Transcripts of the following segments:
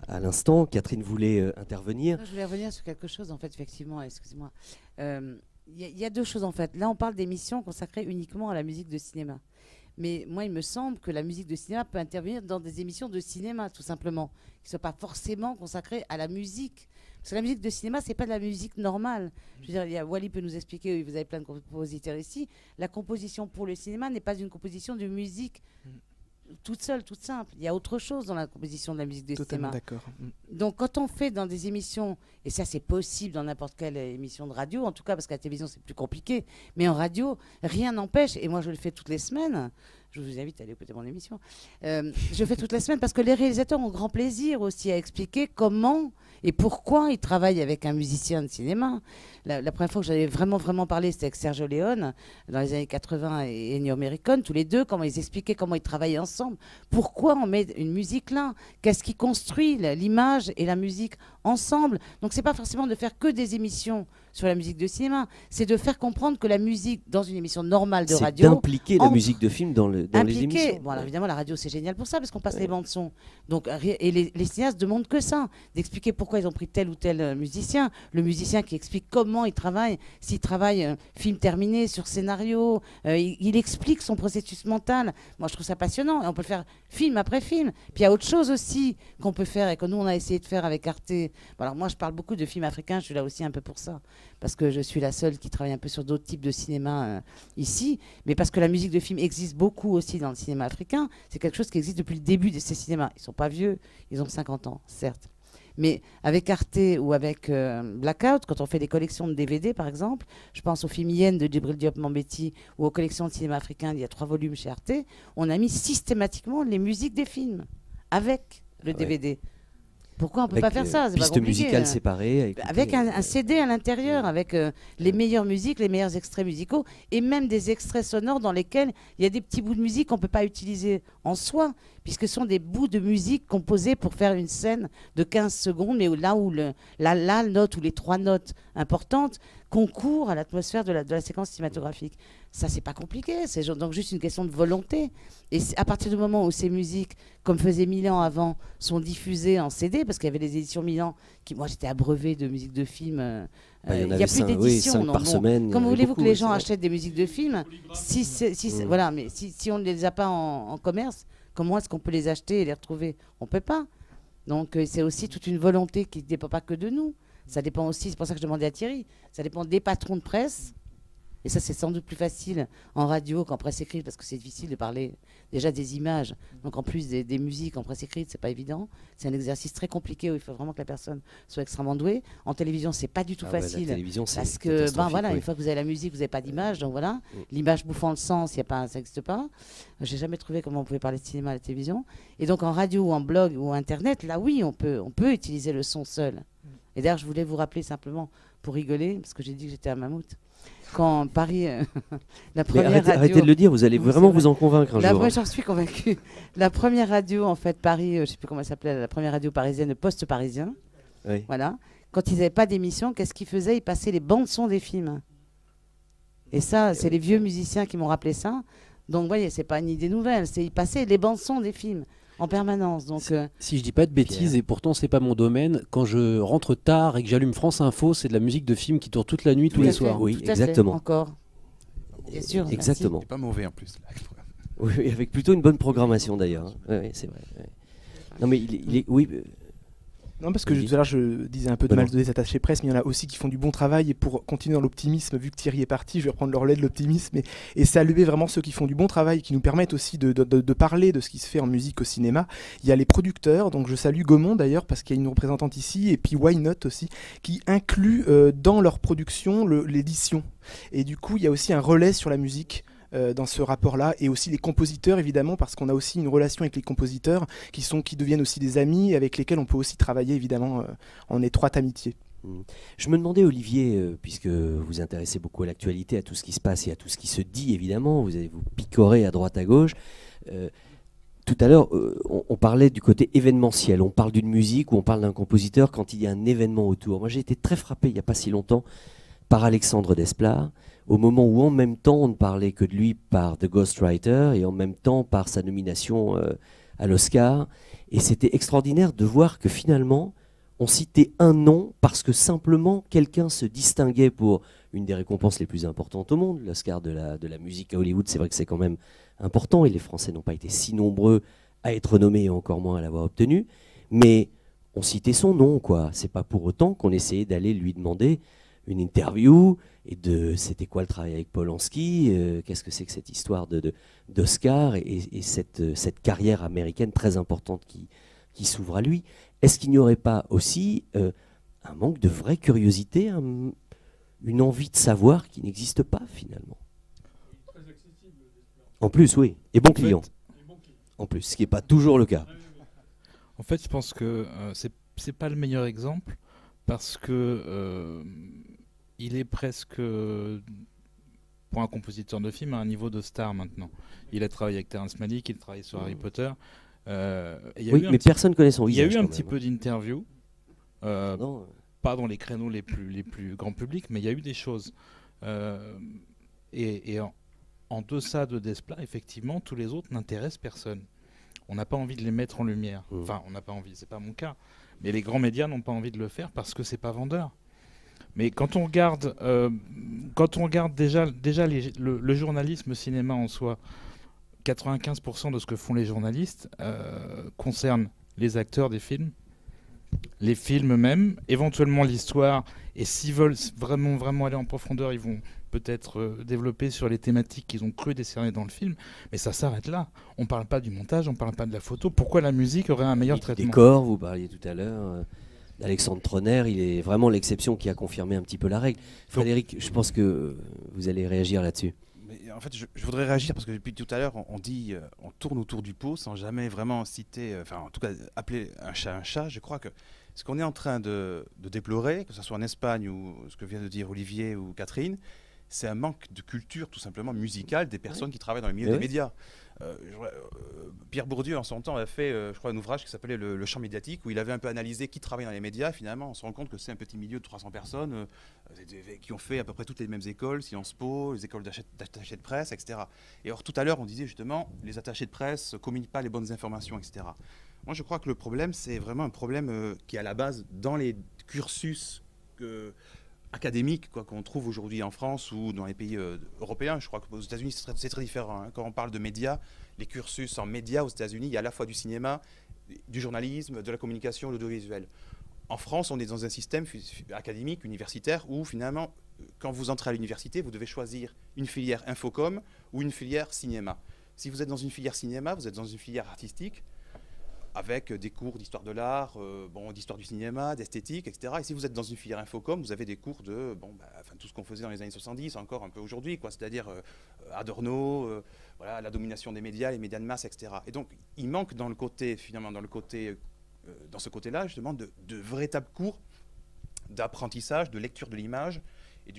à l'instant. Catherine voulait intervenir. Je voulais revenir sur quelque chose, en fait, effectivement, excusez-moi. Il y a deux choses, en fait. Là, on parle d'émissions consacrées uniquement à la musique de cinéma. Mais moi, il me semble que la musique de cinéma peut intervenir dans des émissions de cinéma, tout simplement, qui ne soient pas forcément consacrées à la musique. Parce que la musique de cinéma, c'est pas de la musique normale. Je veux dire, Wally peut nous expliquer, vous avez plein de compositeurs ici, la composition pour le cinéma n'est pas une composition de musique toute seule, toute simple. Il y a autre chose dans la composition de la musique de Totalement cinéma. d'accord. Donc quand on fait dans des émissions, et ça c'est possible dans n'importe quelle émission de radio, en tout cas parce qu'à la télévision c'est plus compliqué, mais en radio, rien n'empêche, et moi je le fais toutes les semaines, je vous invite à aller écouter mon émission, je le fais toutes les semaines parce que les réalisateurs ont grand plaisir aussi à expliquer comment et pourquoi ils travaillent avec un musicien de cinéma. La première fois que j'avais vraiment parlé, c'était avec Sergio Leone, dans les années 80 et Ennio Morricone, tous les deux, comment ils expliquaient comment ils travaillaient ensemble. Pourquoi on met une musique là? Qu'est-ce qui construit l'image et la musique ensemble? Donc c'est pas forcément de faire que des émissions sur la musique de cinéma, c'est de faire comprendre que la musique, dans une émission normale de radio... C'est d'impliquer la musique de film dans les émissions. Bon, alors évidemment, la radio, c'est génial pour ça, parce qu'on passe les bandes-son. Donc, et les cinéastes demandent que ça, d'expliquer pourquoi ils ont pris tel ou tel musicien. Le musicien qui explique comment il travaille, s'il travaille film terminé, sur scénario, il explique son processus mental. Moi, je trouve ça passionnant, et on peut le faire film après film. Puis il y a autre chose aussi qu'on peut faire, et que nous, on a essayé de faire avec Arte. Bon, alors moi, je parle beaucoup de films africains, je suis là aussi un peu pour ça, parce que je suis la seule qui travaille un peu sur d'autres types de cinéma ici, mais parce que la musique de film existe beaucoup aussi dans le cinéma africain. C'est quelque chose qui existe depuis le début de ces cinémas. Ils ne sont pas vieux, ils ont 50 ans, certes. Mais avec Arte ou avec Blackout, quand on fait des collections de DVD, par exemple, je pense au film Yen de Djibril Diop Mambéty ou aux collections de cinéma africain, il y a 3 volumes chez Arte, on a mis systématiquement les musiques des films avec le DVD. Pourquoi on ne peut pas faire ça? C'est Pistes musicales séparées. Avec un CD à l'intérieur, avec les meilleures musiques, les meilleurs extraits musicaux, et même des extraits sonores dans lesquels il y a des petits bouts de musique qu'on ne peut pas utiliser en soi, puisque ce sont des bouts de musique composés pour faire une scène de 15 secondes, mais là où la note ou les 3 notes importantes concourent à l'atmosphère de la séquence cinématographique. Ça, c'est pas compliqué, c'est donc juste une question de volonté. Et à partir du moment où ces musiques, comme faisait Milan avant, sont diffusées en CD, parce qu'il y avait les éditions Milan, moi j'étais abreuvée de musique de film, il n'y a plus d'édition. Oui, par semaine. Comment voulez-vous que les gens achètent des musiques de film voilà, mais si on ne les a pas en commerce, comment est-ce qu'on peut les acheter et les retrouver? On ne peut pas. Donc c'est aussi toute une volonté qui ne dépend pas que de nous. Ça dépend aussi, c'est pour ça que je demandais à Thierry, ça dépend des patrons de presse. Et ça, c'est sans doute plus facile en radio qu'en presse écrite, parce que c'est difficile de parler déjà des images. Donc en plus des musiques en presse écrite, c'est pas évident. C'est un exercice très compliqué où il faut vraiment que la personne soit extrêmement douée. En télévision, c'est pas du tout facile. La télévision, parce que voilà, une fois que vous avez la musique, vous n'avez pas d'image. Donc voilà, l'image bouffant le sens, ça n'existe pas. J'ai jamais trouvé comment on pouvait parler de cinéma à la télévision. Et donc en radio ou en blog ou internet, là oui, on peut utiliser le son seul. Et d'ailleurs, je voulais vous rappeler simplement, pour rigoler, parce que j'ai dit que j'étais à Mammouth, quand Paris, la première radio... Arrêtez de le dire, vous allez vraiment vous en convaincre un jour. J'en suis convaincue. La première radio, en fait, Paris, je ne sais plus comment elle s'appelait, la première radio parisienne, le Poste parisien, voilà. Quand ils n'avaient pas d'émission, qu'est-ce qu'ils faisaient? Ils passaient les bandes-sons des films. Et ça, c'est les vieux musiciens qui m'ont rappelé ça. Donc, vous voyez, ce n'est pas une idée nouvelle, ils passaient les bandes-sons des films. En permanence. Donc, si je dis pas de bêtises, et pourtant c'est pas mon domaine, quand je rentre tard et que j'allume France Info, c'est de la musique de film qui tourne toute la nuit, tous les soirs. Oui, exactement. Encore. Bien sûr. Exactement. C'est pas mauvais en plus. Oui, avec plutôt une bonne programmation d'ailleurs. Oui, c'est vrai. Non mais oui. Non, parce que tout à l'heure je disais un peu de mal des attachés presse, mais il y en a aussi qui font du bon travail. Et pour continuer dans l'optimisme, vu que Thierry est parti, je vais reprendre le relais de l'optimisme et saluer vraiment ceux qui font du bon travail, qui nous permettent aussi de parler de ce qui se fait en musique au cinéma. Il y a les producteurs, donc je salue Gaumont d'ailleurs, parce qu'il y a une représentante ici, et puis Why Not aussi, qui inclut dans leur production l'édition. Et du coup, il y a aussi un relais sur la musique. Dans ce rapport-là, et aussi les compositeurs évidemment, parce qu'on a aussi une relation avec les compositeurs qui deviennent aussi des amis, avec lesquels on peut aussi travailler évidemment en étroite amitié. Je me demandais, Olivier, puisque vous intéressez beaucoup à l'actualité, à tout ce qui se passe et à tout ce qui se dit évidemment, vous allez vous picorer à droite à gauche. Tout à l'heure, on parlait du côté événementiel, on parle d'une musique ou on parle d'un compositeur quand il y a un événement autour. Moi j'ai été très frappé il n'y a pas si longtemps par Alexandre Desplat, au moment où en même temps on ne parlait que de lui par The Ghostwriter et en même temps par sa nomination à l'Oscar. Et c'était extraordinaire de voir que finalement, on citait un nom parce que simplement quelqu'un se distinguait pour une des récompenses les plus importantes au monde, l'Oscar de la musique à Hollywood. C'est vrai que c'est quand même important et les Français n'ont pas été si nombreux à être nommés et encore moins à l'avoir obtenu. Mais on citait son nom, quoi. C'est pas pour autant qu'on essayait d'aller lui demander une interview et de c'était quoi le travail avec Polanski, qu'est-ce que c'est que cette histoire d'Oscar et cette carrière américaine très importante qui s'ouvre à lui. Est-ce qu'il n'y aurait pas aussi un manque de vraie curiosité, une envie de savoir qui n'existe pas finalement? En plus, oui, et bon client. En plus, ce qui n'est pas toujours le cas. En fait, je pense que c'est pas le meilleur exemple parce que il est presque, pour un compositeur de film, à un niveau de star maintenant. Il a travaillé avec Terrence Malick, il travaille sur Harry Potter. Oui, mais personne ne connaît son visage. Il y a eu un petit peu d'interviews, pas dans les créneaux les plus grand public, mais il y a eu des choses. Et en deçà de Desplat, effectivement, tous les autres n'intéressent personne. On n'a pas envie de les mettre en lumière. Enfin, on n'a pas envie, c'est pas mon cas. Mais les grands médias n'ont pas envie de le faire parce que c'est pas vendeur. Mais quand on regarde déjà le journalisme cinéma en soi, 95% de ce que font les journalistes concerne les acteurs des films, les films eux-mêmes, éventuellement l'histoire. Et s'ils veulent vraiment aller en profondeur, ils vont peut-être développer sur les thématiques qu'ils ont cru décerner dans le film. Mais ça s'arrête là. On ne parle pas du montage, on ne parle pas de la photo. Pourquoi la musique aurait un meilleur traitement ? Décor, vous parliez tout à l'heure d'Alexandre Troner, il est vraiment l'exception qui a confirmé un petit peu la règle. Frédéric, je pense que vous allez réagir là-dessus. Mais en fait, je voudrais réagir parce que depuis tout à l'heure, on dit, on tourne autour du pot sans jamais vraiment citer, enfin en tout cas appeler un chat un chat. Je crois que ce qu'on est en train de déplorer, que ce soit en Espagne ou ce que vient de dire Olivier ou Catherine, c'est un manque de culture tout simplement musicale des personnes qui travaillent dans le milieu des médias. Pierre Bourdieu en son temps a fait je crois un ouvrage qui s'appelait le champ médiatique où il avait un peu analysé qui travaille dans les médias. Finalement on se rend compte que c'est un petit milieu de 300 personnes qui ont fait à peu près toutes les mêmes écoles, Sciences Po, les écoles d'attachés de presse, etc. Et or tout à l'heure on disait justement les attachés de presse ne communiquent pas les bonnes informations, etc. Moi je crois que le problème c'est vraiment un problème qui est à la base dans les cursus académique qu'on trouve aujourd'hui en France ou dans les pays européens. Je crois qu'aux États-Unis, c'est très différent. Hein. Quand on parle de médias, les cursus en médias aux États-Unis, il y a à la fois du cinéma, du journalisme, de la communication, de l'audiovisuel. En France, on est dans un système académique, universitaire, où finalement, quand vous entrez à l'université, vous devez choisir une filière infocom ou une filière cinéma. Si vous êtes dans une filière cinéma, vous êtes dans une filière artistique, avec des cours d'histoire de l'art, d'histoire du cinéma, d'esthétique, etc. Et si vous êtes dans une filière infocom, vous avez des cours de tout ce qu'on faisait dans les années 70, encore un peu aujourd'hui, c'est-à-dire Adorno, la domination des médias, les médias de masse, etc. Et donc, il manque dans ce côté-là, justement, de véritables cours d'apprentissage, de lecture de l'image, et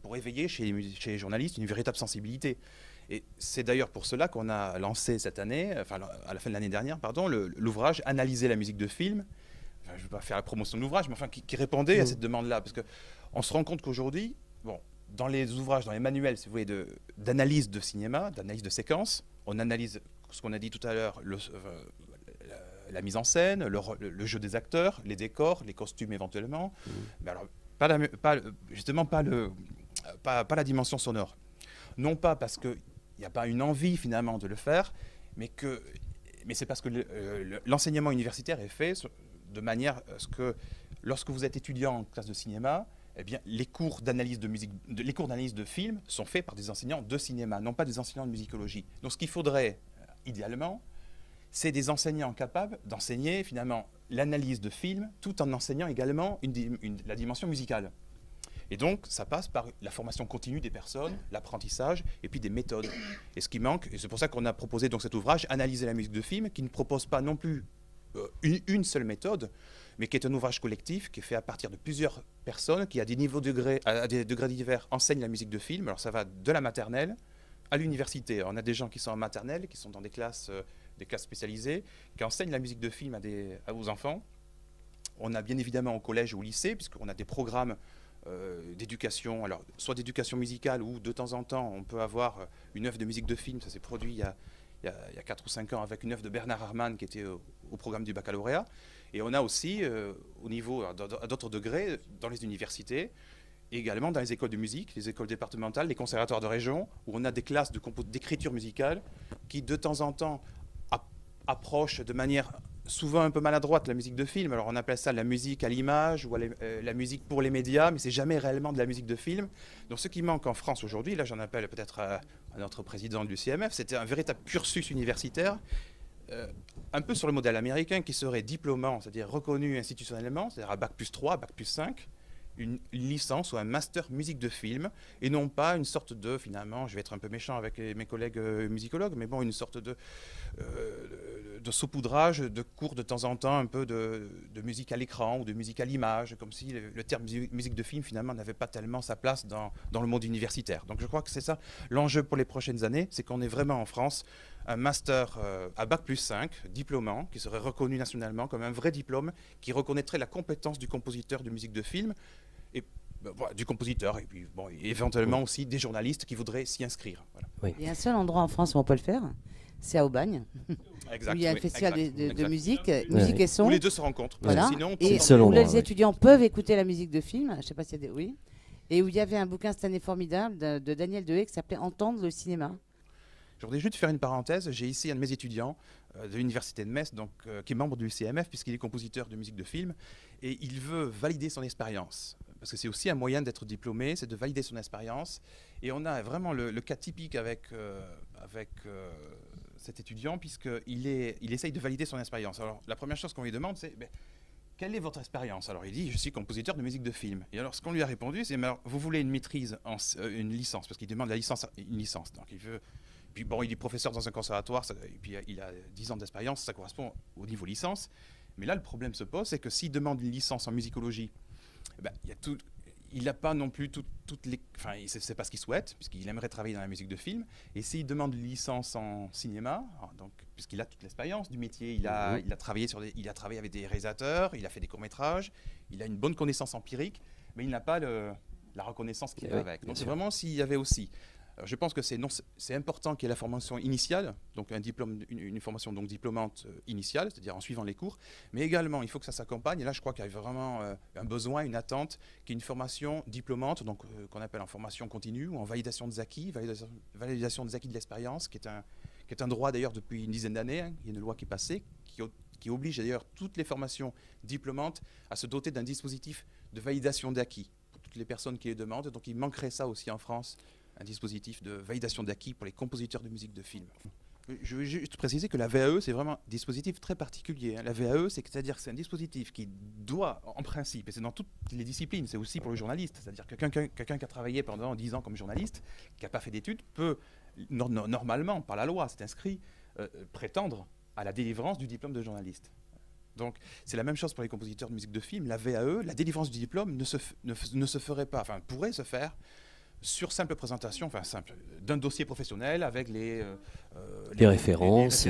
pour éveiller chez les journalistes une véritable sensibilité. Et c'est d'ailleurs pour cela qu'on a lancé cette année, enfin à la fin de l'année dernière, l'ouvrage « Analyser la musique de film ». Enfin, je ne vais pas faire la promotion de l'ouvrage, mais enfin qui répondait à cette demande-là. Parce qu'on se rend compte qu'aujourd'hui, dans les ouvrages, dans les manuels, si vous voulez, d'analyse de cinéma, d'analyse de séquence, on analyse ce qu'on a dit tout à l'heure, la mise en scène, le jeu des acteurs, les décors, les costumes éventuellement. Mais alors, pas la dimension sonore. Non pas parce qu'il n'y a pas une envie finalement de le faire, mais c'est parce que l'enseignement universitaire est fait de manière à ce que lorsque vous êtes étudiant en classe de cinéma, eh bien, les cours d'analyse de film sont faits par des enseignants de cinéma, non pas des enseignants de musicologie. Donc ce qu'il faudrait, idéalement, c'est des enseignants capables d'enseigner finalement l'analyse de film tout en enseignant également la dimension musicale. Et donc, ça passe par la formation continue des personnes, l'apprentissage et puis des méthodes. Et ce qui manque, et c'est pour ça qu'on a proposé donc cet ouvrage, Analyser la musique de film, qui ne propose pas non plus une seule méthode, mais qui est un ouvrage collectif qui est fait à partir de plusieurs personnes qui, à des degrés divers, enseignent la musique de film. Alors ça va de la maternelle à l'université. On a des gens qui sont en maternelle, qui sont dans des classes spécialisées, qui enseignent la musique de film aux enfants. On a bien évidemment au collège ou au lycée, puisqu'on a des programmes d'éducation, alors soit d'éducation musicale ou de temps en temps on peut avoir une œuvre de musique de film. Ça s'est produit il il y a 4 ou 5 ans avec une œuvre de Bernard Herrmann qui était au programme du baccalauréat. Et on a aussi, au niveau, à d'autres degrés, dans les universités, et également dans les écoles de musique, les écoles départementales, les conservatoires de région, où on a des classes d'écriture musicale qui, de temps en temps, approchent de manière souvent un peu maladroite la musique de film. Alors on appelle ça la musique à l'image ou la musique pour les médias, mais c'est jamais réellement de la musique de film. Donc ce qui manque en France aujourd'hui, là j'en appelle peut-être à notre président du CMF, c'était un véritable cursus universitaire, un peu sur le modèle américain, qui serait diplômant, c'est-à-dire reconnu institutionnellement, c'est-à-dire à Bac+3, Bac+5, une licence ou un master musique de film, et non pas une sorte de, finalement, je vais être un peu méchant avec mes collègues musicologues, mais bon, une sorte de saupoudrage de cours de temps en temps, un peu de musique à l'écran ou de musique à l'image, comme si le terme musique de film, finalement, n'avait pas tellement sa place dans le monde universitaire. Donc je crois que c'est ça l'enjeu pour les prochaines années, c'est qu'on est vraiment en France un master à Bac+5, diplômant, qui serait reconnu nationalement comme un vrai diplôme, qui reconnaîtrait la compétence du compositeur de musique de film, et voilà, du compositeur, et puis bon, éventuellement aussi des journalistes qui voudraient s'y inscrire. Voilà. Oui. Il y a un seul endroit en France où on peut le faire, c'est à Aubagne. Exact, où il y a un oui, festival exact, de musique, exact. musique et son. Où les deux se rencontrent. Voilà. Sinon, et où les étudiants peuvent écouter la musique de film, je ne sais pas s'il y a des... Oui. Et où il y avait un bouquin cette année formidable de Daniel Dehaye qui s'appelait Entendre le cinéma. Je voudrais juste faire une parenthèse. J'ai ici un de mes étudiants de l'université de Metz, donc, qui est membre du CMF, puisqu'il est compositeur de musique de film, et il veut valider son expérience. Parce que c'est aussi un moyen d'être diplômé, c'est de valider son expérience. Et on a vraiment le cas typique avec cet étudiant, puisqu'il essaye de valider son expérience. Alors, la première chose qu'on lui demande, c'est quelle est votre expérience? Alors, il dit, je suis compositeur de musique de film. Et alors, ce qu'on lui a répondu, c'est, vous voulez une maîtrise, une licence, parce qu'il demande une licence. Donc, il veut... Puis bon, il est professeur dans un conservatoire, et puis il a 10 ans d'expérience, ça correspond au niveau licence. Mais là, le problème se pose, c'est que s'il demande une licence en musicologie, il n'a pas non plus toutes les... Enfin, c'est pas ce qu'il souhaite, puisqu'il aimerait travailler dans la musique de film. Et s'il demande une licence en cinéma, donc, puisqu'il a toute l'expérience du métier, il a travaillé avec des réalisateurs, il a fait des courts-métrages, il a une bonne connaissance empirique, mais il n'a pas la reconnaissance qui va avec. Donc c'est vraiment s'il y avait aussi... Alors, je pense que c'est important qu'il y ait la formation initiale, donc un diplôme, une formation donc diplômante initiale, c'est-à-dire en suivant les cours, mais également il faut que ça s'accompagne, et là je crois qu'il y a vraiment un besoin, une attente, qui est une formation diplômante, donc qu'on appelle en formation continue ou en validation des acquis, validation des acquis de l'expérience, qui est un droit d'ailleurs depuis une dizaine d'années, hein. Il y a une loi qui est passée, qui oblige d'ailleurs toutes les formations diplômantes à se doter d'un dispositif de validation d'acquis pour toutes les personnes qui les demandent, donc il manquerait ça aussi en France, un dispositif de validation d'acquis pour les compositeurs de musique de film. Je veux juste préciser que la VAE, c'est vraiment un dispositif très particulier. La VAE, c'est-à-dire que c'est un dispositif qui doit, en principe, et c'est dans toutes les disciplines, c'est aussi pour le journaliste, c'est-à-dire que quelqu'un qui a travaillé pendant 10 ans comme journaliste, qui n'a pas fait d'études, peut, normalement, par la loi, c'est inscrit, prétendre à la délivrance du diplôme de journaliste. Donc, c'est la même chose pour les compositeurs de musique de film. La VAE, la délivrance du diplôme ne se ferait pas, enfin, pourrait se faire sur simple présentation, enfin simple, d'un dossier professionnel avec les références,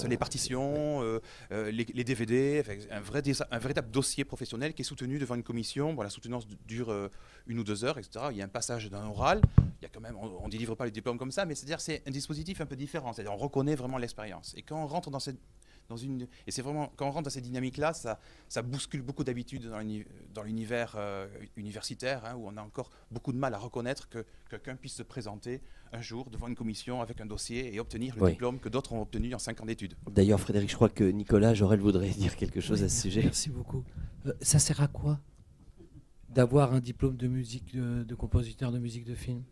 les partitions, les DVD, un véritable dossier professionnel qui est soutenu devant une commission. Bon, la soutenance dure 1 ou 2 heures, etc. Il y a un passage d'un oral. Il y a quand même, on ne délivre pas les diplômes comme ça, mais c'est un dispositif un peu différent. C'est-à-dire on reconnaît vraiment l'expérience. Et quand on rentre dans cette et c'est vraiment, quand on rentre dans cette dynamique-là, ça bouscule beaucoup d'habitudes dans l'univers universitaire, hein, où on a encore beaucoup de mal à reconnaître que quelqu'un puisse se présenter un jour devant une commission avec un dossier et obtenir le diplôme que d'autres ont obtenu en 5 ans d'études. D'ailleurs, Frédéric, je crois que Nicolas Jorel voudrait dire quelque chose à ce sujet. Merci beaucoup. Ça sert à quoi d'avoir un diplôme de musique, de compositeur de musique de film?